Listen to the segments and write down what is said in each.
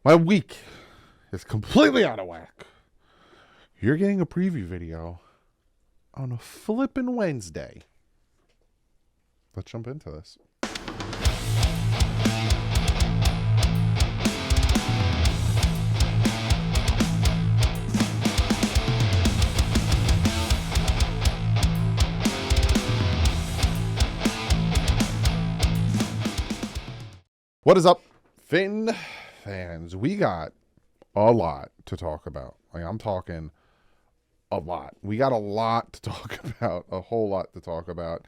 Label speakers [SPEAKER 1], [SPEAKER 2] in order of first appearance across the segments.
[SPEAKER 1] My week is completely out of whack. You're getting a preview video on a flippin' Wednesday. Let's jump into this. What is up, Finn fans? We got a lot to talk about. Like, I'm talking a lot. We got a lot to talk about, a whole lot to talk about.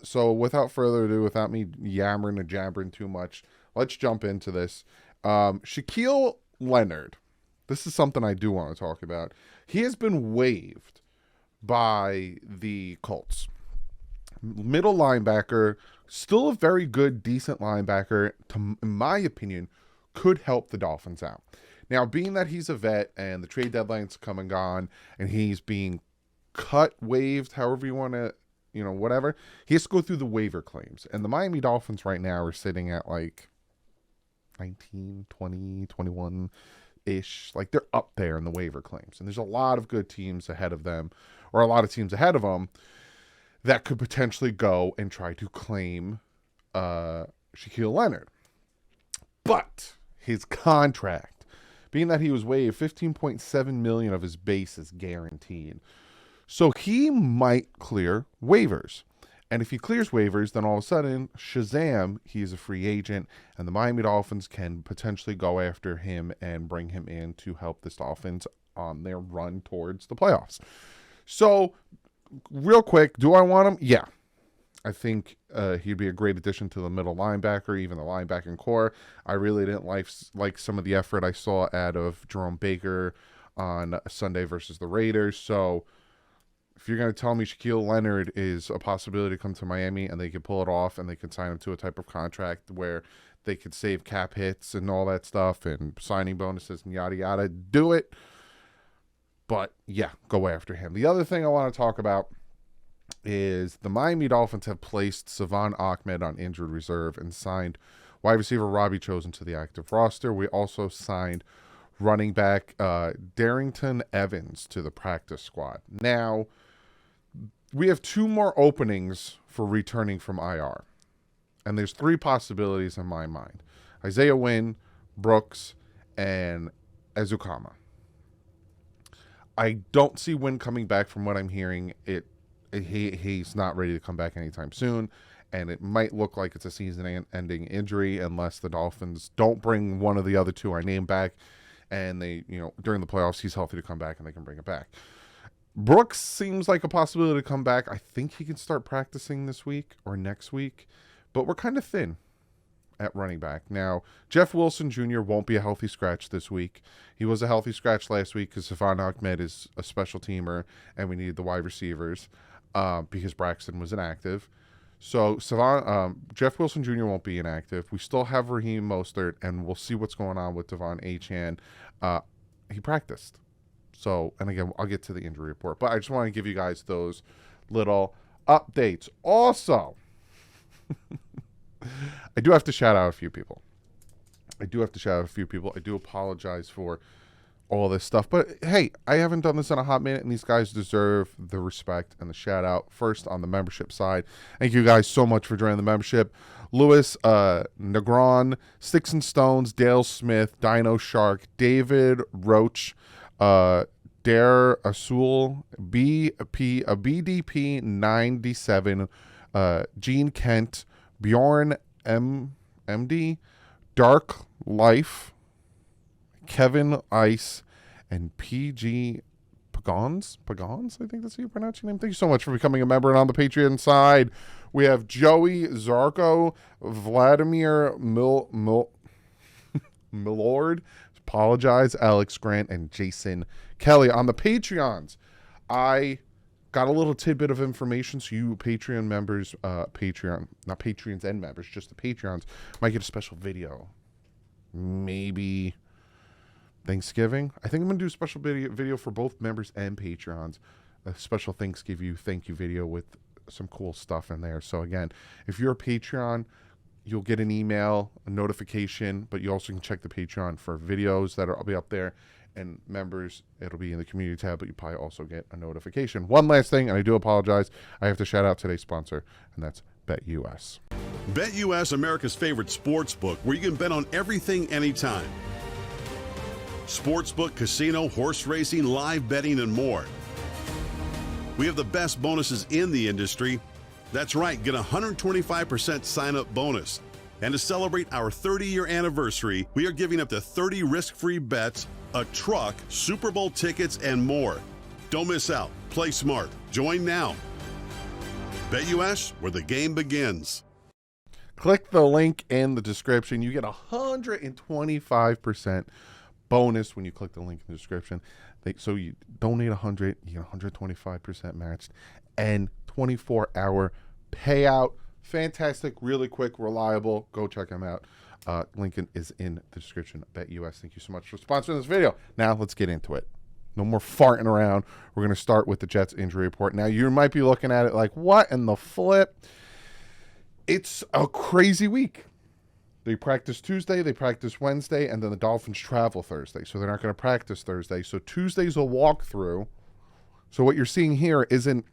[SPEAKER 1] So without further ado, without me yammering and jabbering too much, let's jump into this. Shaquille Leonard. This is something I do want to talk about. He has been waived by the Colts. Middle linebacker, still a very good, decent linebacker, in my opinion, could help the Dolphins out. Now, being that he's a vet and the trade deadline's come and gone and he's being cut, waived, however you want to, whatever, he has to go through the waiver claims. And the Miami Dolphins right now are sitting at like 19, 20, 21-ish. Like, they're up there in the waiver claims. And there's a lot of good teams ahead of them, or a lot of teams ahead of them, that could potentially go and try to claim Shaquille Leonard. But his contract, being that he was waived, $15.7 million of his base is guaranteed. So he might clear waivers. And if he clears waivers, then all of a sudden, Shazam, he's a free agent, and the Miami Dolphins can potentially go after him and bring him in to help the Dolphins on their run towards the playoffs. So, real quick, do I want him? Yeah. I think he'd be a great addition to the middle linebacker, even the linebacking core. I really didn't like some of the effort I saw out of Jerome Baker on Sunday versus the Raiders. So if you're going to tell me Shaquille Leonard is a possibility to come to Miami and they can pull it off and they can sign him to a type of contract where they could save cap hits and all that stuff and signing bonuses and yada, yada, do it. But, yeah, go after him. The other thing I want to talk about is the Miami Dolphins have placed Salvon Ahmed on injured reserve and signed wide receiver Robbie Chosen to the active roster. We also signed running back Darrington Evans to the practice squad. Now, we have two more openings for returning from IR. And there's three possibilities in my mind. Isaiah Wynn, Brooks, and Ezukama. I don't see Wynn coming back from what I'm hearing. He's not ready to come back anytime soon, and it might look like it's a season-ending injury unless the Dolphins don't bring one of the other two I named back, and they, during the playoffs, he's healthy to come back and they can bring it back. Brooks seems like a possibility to come back. I think he can start practicing this week or next week, but we're kind of thin at running back. Now, Jeff Wilson Jr. won't be a healthy scratch this week. He was a healthy scratch last week because Salvon Ahmed is a special teamer and we needed the wide receivers because Braxton was inactive. So Jeff Wilson Jr. won't be inactive. We still have Raheem Mostert, and we'll see what's going on with Devon Achane. He practiced. So, and again, I'll get to the injury report, but I just want to give you guys those little updates. Also, I do have to shout out a few people. I do apologize for all this stuff. But, hey, I haven't done this in a hot minute, and these guys deserve the respect and the shout out. First, on the membership side, thank you guys so much for joining the membership. Lewis, Negron, Sticks and Stones, Dale Smith, Dino Shark, David Roach, Dare Asul, BDP 97, Gene Kent, Bjorn MD, Dark Life, Kevin Ice, and PG Pagans, I think that's how you pronounce your name. Thank you so much for becoming a member. And on the Patreon side, we have Joey Zarko, Vladimir Milord, apologize, Alex Grant, and Jason Kelly. On the Patreons, I got a little tidbit of information, so you Patreon members, not Patreons and members, just the Patreons, might get a special video. Maybe Thanksgiving. I think I'm going to do a special video for both members and Patreons. A special thank you video with some cool stuff in there. So again, if you're a Patreon, you'll get an email, a notification, but you also can check the Patreon for videos that will be up there. And members, it'll be in the community tab, but you probably also get a notification. One last thing, and I do apologize. I have to shout out today's sponsor, and that's BetUS.
[SPEAKER 2] BetUS, America's favorite sports book, where you can bet on everything anytime. Sportsbook, casino, horse racing, live betting, and more. We have the best bonuses in the industry. That's right, get a 125% sign-up bonus. And to celebrate our 30-year anniversary, we are giving up to 30 risk-free bets, a truck, Super Bowl tickets, and more. Don't miss out. Play smart. Join now. BetUS, where the game begins.
[SPEAKER 1] Click the link in the description. You get 125% bonus when you click the link in the description. So you donate 100, you get 125% matched, and 24-hour payout. Fantastic, really quick, reliable. Go check them out. Link is in the description. BetUS. Thank you so much for sponsoring this video. Now let's get into it. No more farting around. We're going to start with the Jets injury report. Now you might be looking at it like, what in the flip? It's a crazy week. They practice Tuesday, they practice Wednesday, and then the Dolphins travel Thursday. So they're not going to practice Thursday. So Tuesday's a walkthrough. So what you're seeing here isn't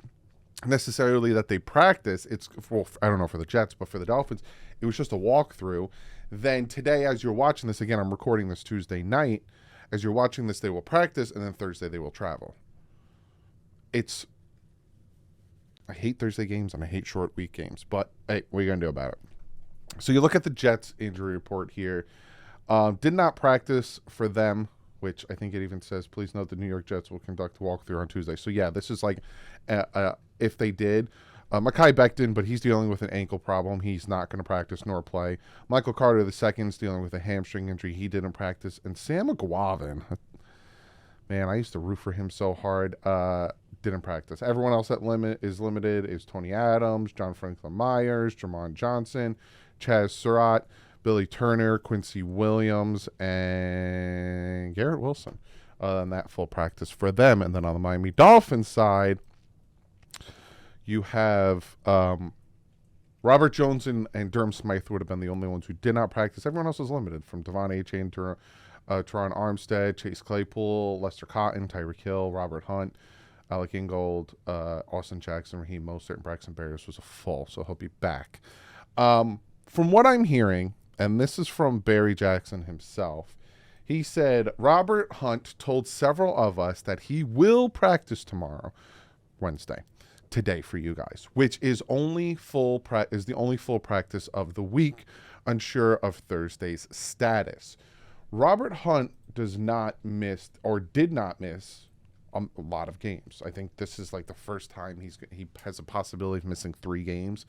[SPEAKER 1] necessarily that they practice. It's, well, I don't know for the Jets, but for the Dolphins, it was just a walkthrough. Then today, as you're watching this, again, I'm recording this Tuesday night. As you're watching this, they will practice, and then Thursday they will travel. I hate Thursday games, and I hate short week games, but hey, what are you going to do about it? So you look at the Jets injury report here. Did not practice for them, which I think it even says, please note the New York Jets will conduct a walkthrough on Tuesday. So yeah, this is like if they did. Mekhi Becton, but he's dealing with an ankle problem. He's not going to practice nor play. Michael Carter II is dealing with a hamstring injury. He didn't practice. And Sam McGuavin, man, I used to root for him so hard. Didn't practice. Everyone else that is limited is Tony Adams, John Franklin Myers, Jermon Johnson, Chaz Surratt, Billy Turner, Quincy Williams, and Garrett Wilson. Other than that, full practice for them. And then on the Miami Dolphins side, you have Robert Jones and Durham Smythe would have been the only ones who did not practice. Everyone else was limited, from Devon Achane to Teron Armstead, Chase Claypool, Lester Cotton, Tyreek Hill, Robert Hunt, Alec Ingold, Austin Jackson, Raheem Mostert, and Braxton Berrios was a full, so he'll be back. From what I'm hearing, and this is from Barry Jackson himself, he said Robert Hunt told several of us that he will practice tomorrow, Wednesday, today for you guys, which is the only full practice of the week, unsure of Thursday's status. Robert Hunt does not miss, or did not miss, a lot of games. I think this is like the first time he has a possibility of missing 3 games.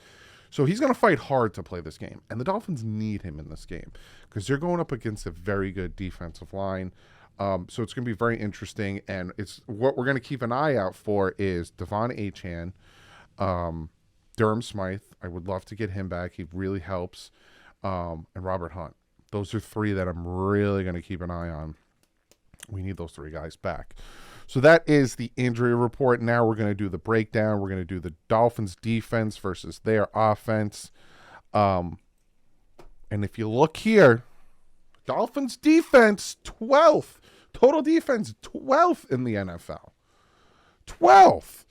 [SPEAKER 1] So he's going to fight hard to play this game. And the Dolphins need him in this game because they're going up against a very good defensive line. So it's going to be very interesting. And it's what we're going to keep an eye out for is Devon Achane, Durham Smythe. I would love to get him back. He really helps. And Robert Hunt. Those are 3 that I'm really going to keep an eye on. We need those 3 guys back. So that is the injury report. Now we're going to do the breakdown. We're going to do the Dolphins defense versus their offense. And if you look here, Dolphins defense, 12th. Total defense, 12th in the NFL. 12th.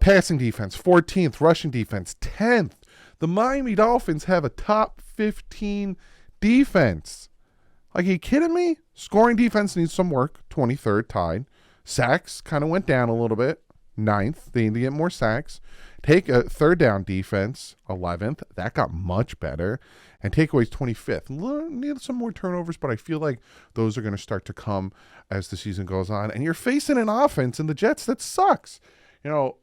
[SPEAKER 1] Passing defense, 14th. Rushing defense, 10th. The Miami Dolphins have a top 15 defense. Like, are you kidding me? Scoring defense needs some work. 23rd, tied. Sacks kind of went down a little bit. 9th. They need to get more sacks. Take a third down defense. 11th. That got much better. And takeaways 25th. Need some more turnovers, but I feel like those are going to start to come as the season goes on. And you're facing an offense in the Jets that sucks. You know,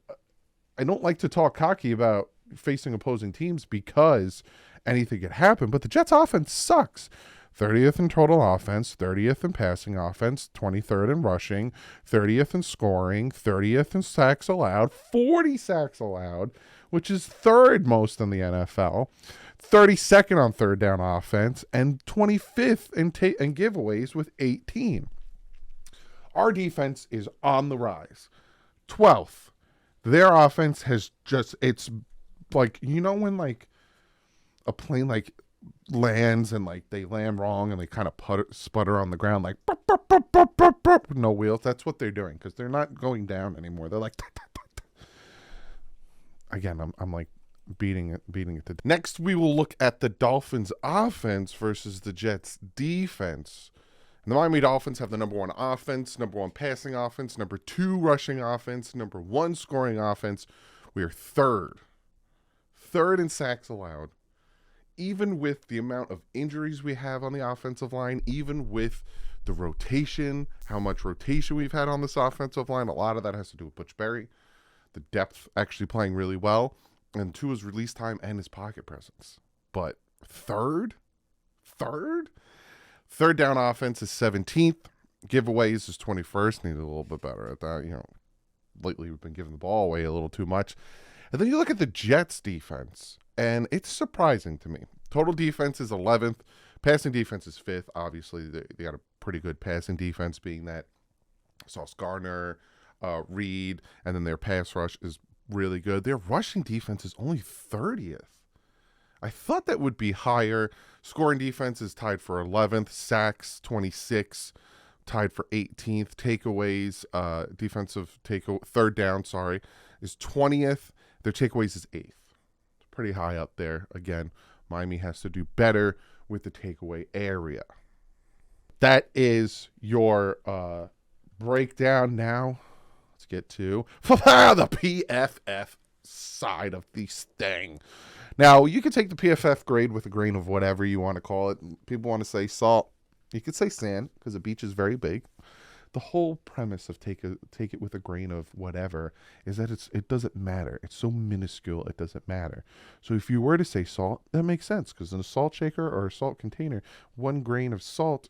[SPEAKER 1] I don't like to talk cocky about facing opposing teams because anything could happen, but the Jets offense sucks. 30th in total offense, 30th in passing offense, 23rd in rushing, 30th in scoring, 30th in sacks allowed, 40 sacks allowed, which is 3rd most in the NFL, 32nd on third down offense, and 25th in giveaways with 18. Our defense is on the rise. 12th. Their offense has just, it's like, you know when like a plane like lands and like they land wrong and they kind of sputter on the ground like burp, burp, burp, burp, burp, burp, with no wheels. That's what they're doing because they're not going down anymore. They're like again. I'm like beating it. Next, we will look at the Dolphins offense versus the Jets defense. And the Miami Dolphins have the number 1 offense, number 1 passing offense, number 2 rushing offense, number 1 scoring offense. We are third in sacks allowed. Even with the amount of injuries we have on the offensive line, even with the rotation, how much rotation we've had on this offensive line, a lot of that has to do with Butch Berry, the depth actually playing really well, and 2 is release time and his pocket presence. But third down offense is 17th. Giveaways is 21st. Need a little bit better at that. Lately we've been giving the ball away a little too much. And then you look at the Jets defense, and it's surprising to me. Total defense is 11th. Passing defense is 5th. Obviously, they got a pretty good passing defense, being that Sauce Gardner, Reed, and then their pass rush is really good. Their rushing defense is only 30th. I thought that would be higher. Scoring defense is tied for 11th. Sacks, 26. Tied for 18th. Takeaways, third down, is 20th. Their takeaways is 8th. It's pretty high up there. Again, Miami has to do better with the takeaway area. That is your breakdown. Now, let's get to the PFF side of this thing. Now, you can take the PFF grade with a grain of whatever you want to call it. People want to say salt. You could say sand because the beach is very big. The whole premise of take it with a grain of whatever is that it doesn't matter. It's so minuscule, it doesn't matter. So if you were to say salt, that makes sense because in a salt shaker or a salt container, 1 grain of salt,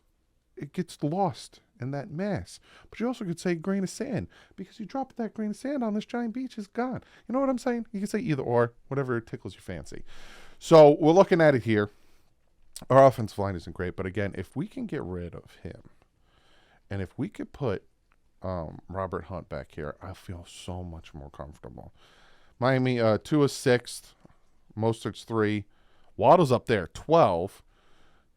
[SPEAKER 1] it gets lost in that mass. But you also could say grain of sand because you drop that grain of sand on this giant beach, it's gone. You know what I'm saying? You can say either or, whatever tickles your fancy. So we're looking at it here. Our offensive line isn't great, but again, if we can get rid of him, and if we could put Robert Hunt back here, I feel so much more comfortable. Miami, 2 is 6th. Mostert's 3. Waddle's up there, 12.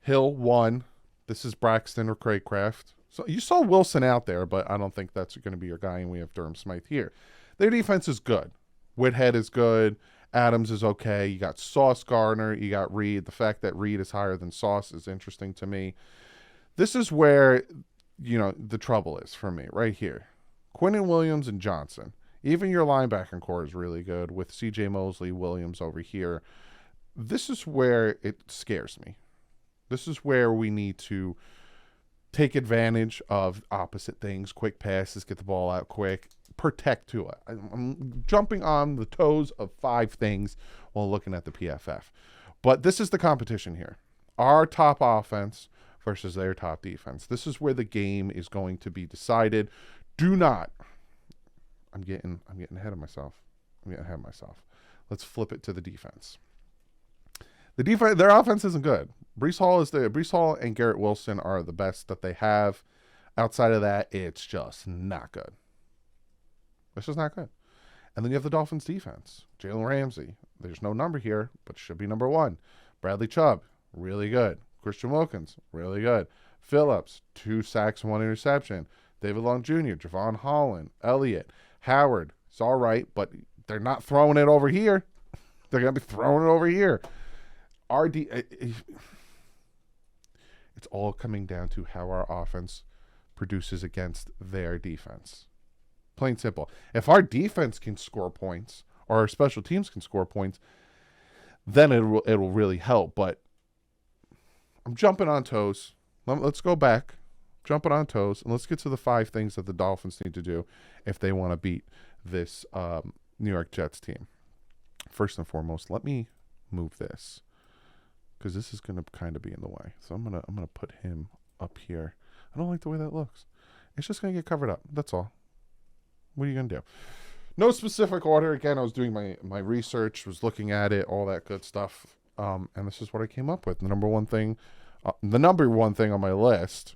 [SPEAKER 1] Hill, 1. This is Braxton or Craycraft. So you saw Wilson out there, but I don't think that's going to be your guy, and we have Durham Smythe here. Their defense is good. Whithead is good. Adams is okay. You got Sauce Gardner. You got Reed. The fact that Reed is higher than Sauce is interesting to me. This is where, the trouble is for me right here. Quinnen Williams and Johnson. Even your linebacking core is really good with C.J. Mosley, Williams over here. This is where it scares me. This is where we need to take advantage of opposite things, quick passes, get the ball out quick, protect Tua. I'm jumping on the toes of 5 things while looking at the PFF. But this is the competition here. Our top offense versus their top defense. This is where the game is going to be decided. Do not. I'm getting ahead of myself. Let's flip it to the defense. The defense, their offense isn't good. Breece Hall and Garrett Wilson are the best that they have. Outside of that, it's just not good. It's just not good. And then you have the Dolphins defense. Jalen Ramsey. There's no number here, but should be number 1. Bradley Chubb, really good. Christian Wilkins, really good. Phillips, 2 sacks, 1 interception. David Long Jr., Javon Holland, Elliott, Howard. It's all right, but they're not throwing it over here. They're going to be throwing it over here. It's all coming down to how our offense produces against their defense. Plain simple. If our defense can score points or our special teams can score points, then it will really help. But I'm jumping on toes. Let's go back. Jumping on toes. And let's get to the 5 things that the Dolphins need to do if they want to beat this New York Jets team. First and foremost, let me move this because this is going to kind of be in the way. So I'm gonna put him up here. I don't like the way that looks. It's just going to get covered up. That's all. What are you going to do? No specific order. Again, I was doing my research, was looking at it, all that good stuff. And this is what I came up with. The number one thing on my list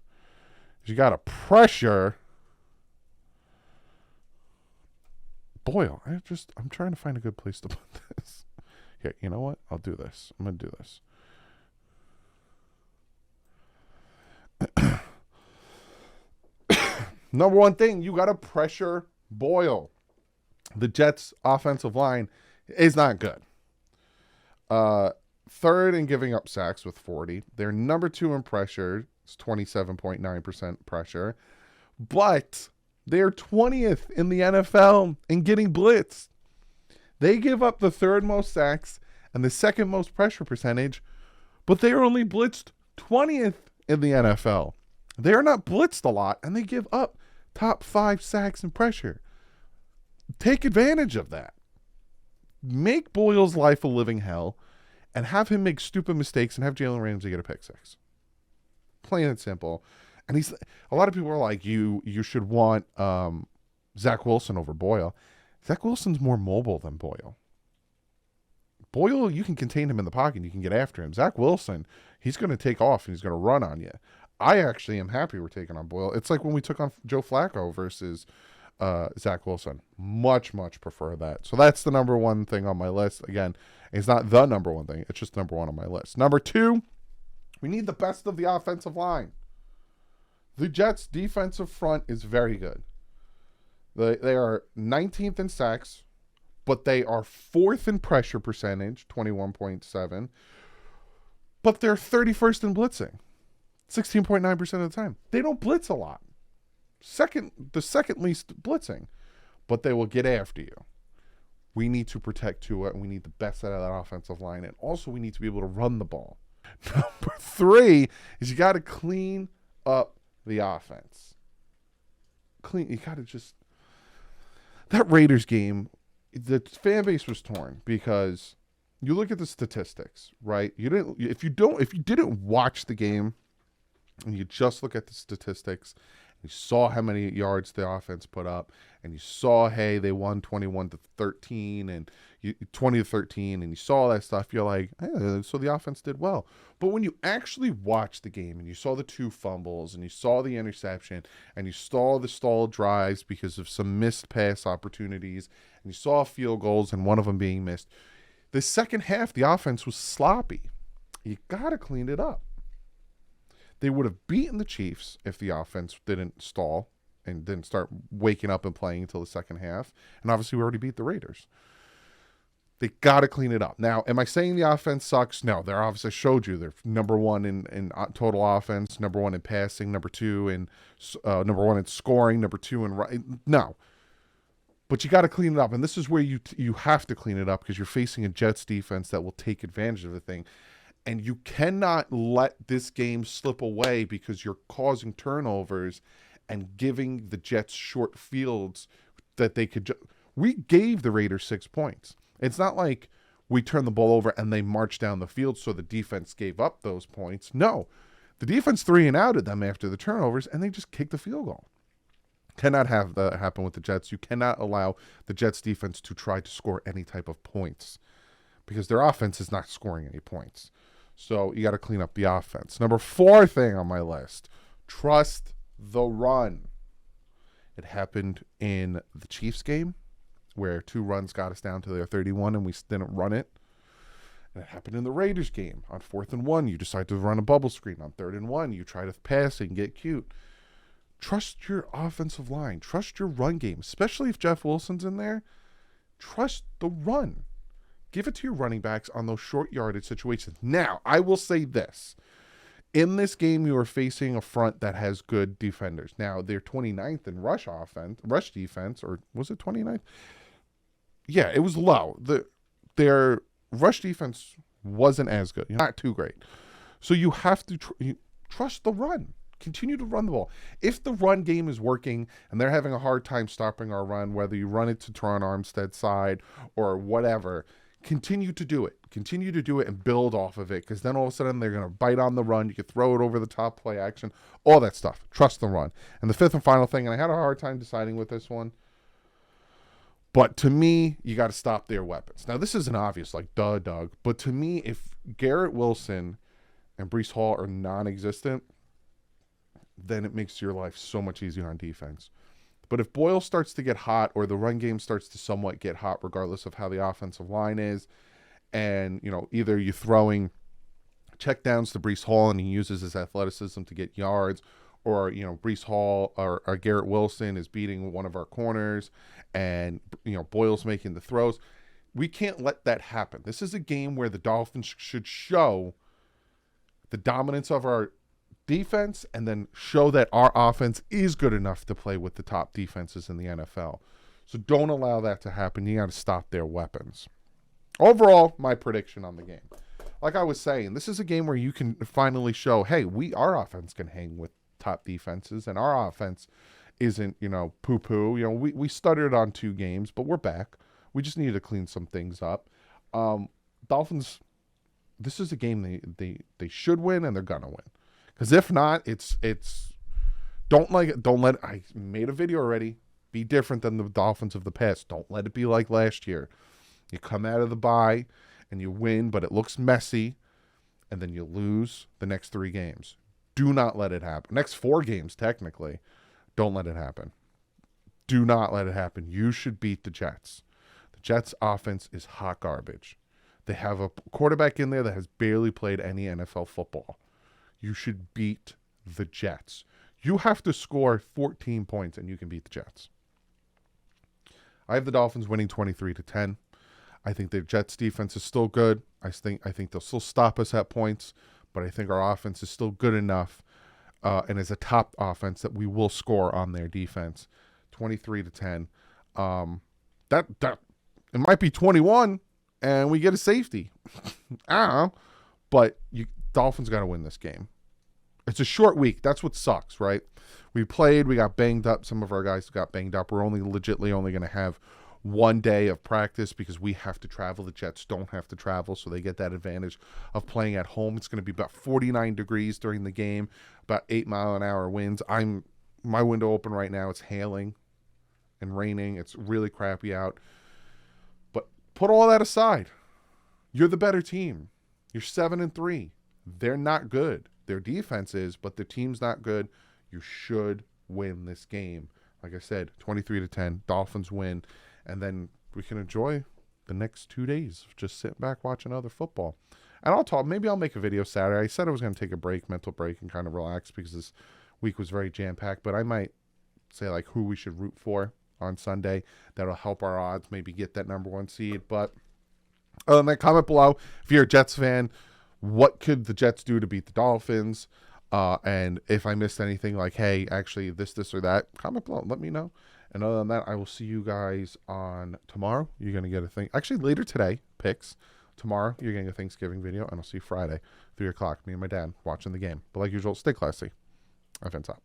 [SPEAKER 1] is you got to pressure Boyle. I'm trying to find a good place to put this. Here, you know what? I'll do this. I'm going to do this. Number one thing, you got to pressure Boyle. The Jets' offensive line is not good. Third in giving up sacks with 40. They're number 2 in pressure. It's 27.9% pressure. But they're 20th in the NFL in getting blitzed. They give up the 3rd most sacks and the 2nd most pressure percentage, but they are only blitzed 20th in the NFL. They are not blitzed a lot, and they give up top 5 sacks and pressure. Take advantage of that. Make Boyle's life a living hell and have him make stupid mistakes and have Jalen Ramsey get a pick 6. Plain and simple. And a lot of people are like, you should want Zach Wilson over Boyle. Zach Wilson's more mobile than Boyle. Boyle, you can contain him in the pocket. You can get after him. Zach Wilson, he's going to take off and he's going to run on you. I actually am happy we're taking on Boyle. It's like when we took on Joe Flacco versus Zach Wilson. Much, much prefer that. So that's the number one thing on my list. Again, it's not the number one thing. It's just number one on my list. Number 2, we need the best of the offensive line. The Jets' defensive front is very good. They are 19th in sacks, but they are 4th in pressure percentage, 21.7. But they're 31st in blitzing, 16.9% of the time. They don't blitz a lot. The second least blitzing, but they will get after you. We need to protect Tua, and we need the best out of that offensive line, and also we need to be able to run the ball. Number 3 is you got to clean up the offense. You got to just... That Raiders game, the fan base was torn because you look at the statistics, right? If you didn't watch the game and you just look at the statistics, you saw how many yards the offense put up, and you saw, hey, they won 21-13 and 20-13, and you saw all that stuff, you're like, hey, so the offense did well. But when you actually watched the game and you saw the 2 fumbles and you saw the interception and you saw the stalled drives because of some missed pass opportunities and you saw field goals and one of them being missed, the second half, the offense was sloppy. You got to clean it up. They would have beaten the Chiefs if the offense didn't stall and didn't start waking up and playing until the second half. And obviously we already beat the Raiders. They got to clean it up. Now, am I saying the offense sucks? No, they're obviously, I showed you, they're number 1 in total offense, number 1 in passing, number 2 in number 1 in scoring, number 2 in no. But you got to clean it up, and this is where you have to clean it up because you're facing a Jets defense that will take advantage of the thing, and you cannot let this game slip away because you're causing turnovers and giving the Jets short fields that they could. We gave the Raiders 6 points. It's not like we turned the ball over and they marched down the field so the defense gave up those points. No, the defense 3-and-outed them after the turnovers, and they just kicked the field goal. Cannot have that happen with the Jets. You cannot allow the Jets defense to try to score any type of points because their offense is not scoring any points. So you got to clean up the offense. Number 4 thing on my list, trust the run. It happened in the Chiefs game where 2 runs got us down to their 31 and we didn't run it. And it happened in the Raiders game. On 4th and 1, you decide to run a bubble screen. On 3rd and 1, you try to pass and get cute. Trust your offensive line. Trust your run game, especially if Jeff Wilson's in there. Trust the run. Give it to your running backs on those short yardage situations. Now, I will say this. In this game, you are facing a front that has good defenders. Now, they're 29th in rush defense, or was it 29th? Yeah, it was low. Their rush defense wasn't as good. Not too great. So you have to trust the run. Continue to run the ball. If the run game is working and they're having a hard time stopping our run, whether you run it to Teron Armstead's side or whatever, continue to do it. Continue to do it and build off of it, because then all of a sudden they're going to bite on the run. You could throw it over the top, play action, all that stuff. Trust the run. And the 5th and final thing, and I had a hard time deciding with this one, but to me, you got to stop their weapons. Now, this isn't obvious, like, duh, Doug, but to me, if Garrett Wilson and Breece Hall are non-existent, then it makes your life so much easier on defense. But if Boyle starts to get hot, or the run game starts to somewhat get hot, regardless of how the offensive line is, and, either you're throwing checkdowns to Breece Hall and he uses his athleticism to get yards, or Breece Hall or Garrett Wilson is beating one of our corners, and Boyle's making the throws. We can't let that happen. This is a game where the Dolphins should show the dominance of our defense and then show that our offense is good enough to play with the top defenses in the NFL. So don't allow that to happen. You got to stop their weapons. Overall, my prediction on the game. Like I was saying, this is a game where you can finally show, hey, our offense can hang with top defenses, and our offense isn't, poo-poo. We stuttered on 2 games, but we're back. We just need to clean some things up. Dolphins, this is a game they should win, and they're gonna win. Because if not, don't let. I made a video already. Be different than the Dolphins of the past. Don't let it be like last year. You come out of the bye and you win, but it looks messy, and then you lose the next 3 games. Do not let it happen. Next 4 games, technically. Don't let it happen. Do not let it happen. You should beat the Jets. The Jets' offense is hot garbage. They have a quarterback in there that has barely played any NFL football. You should beat the Jets. You have to score 14 points, and you can beat the Jets. I have the Dolphins winning 23-10. I think the Jets' defense is still good. I think they'll still stop us at points, but I think our offense is still good enough and is a top offense that we will score on their defense. 23-10. That it might be 21, and we get a safety. I don't know, but Dolphins got to win this game. It's a short week. That's what sucks, right? We got banged up. Some of our guys got banged up. We're only going to have 1 day of practice because we have to travel. The Jets don't have to travel, so they get that advantage of playing at home. It's going to be about 49 degrees during the game, about 8-mile-an-hour winds. My window open right now. It's hailing and raining. It's really crappy out. But put all that aside. You're the better team. You're 7-3. They're not good. Their defense is, but their team's not good. You should win this game. Like I said, 23-10. Dolphins win. And then we can enjoy the next 2 days of just sitting back watching other football. And maybe I'll make a video Saturday. I said I was going to take a mental break, and kind of relax because this week was very jam-packed. But I might say like who we should root for on Sunday. That'll help our odds, maybe get that number 1 seed. But other than that, comment below if you're a Jets fan. What could the Jets do to beat the Dolphins? And if I missed anything, like, hey, actually this, or that, comment below. Let me know. And other than that, I will see you guys on tomorrow. You're going to get a thing. Actually, later today, picks. Tomorrow, you're getting a Thanksgiving video. And I'll see you Friday, 3 o'clock. Me and my dad watching the game. But like usual, stay classy. Offense up.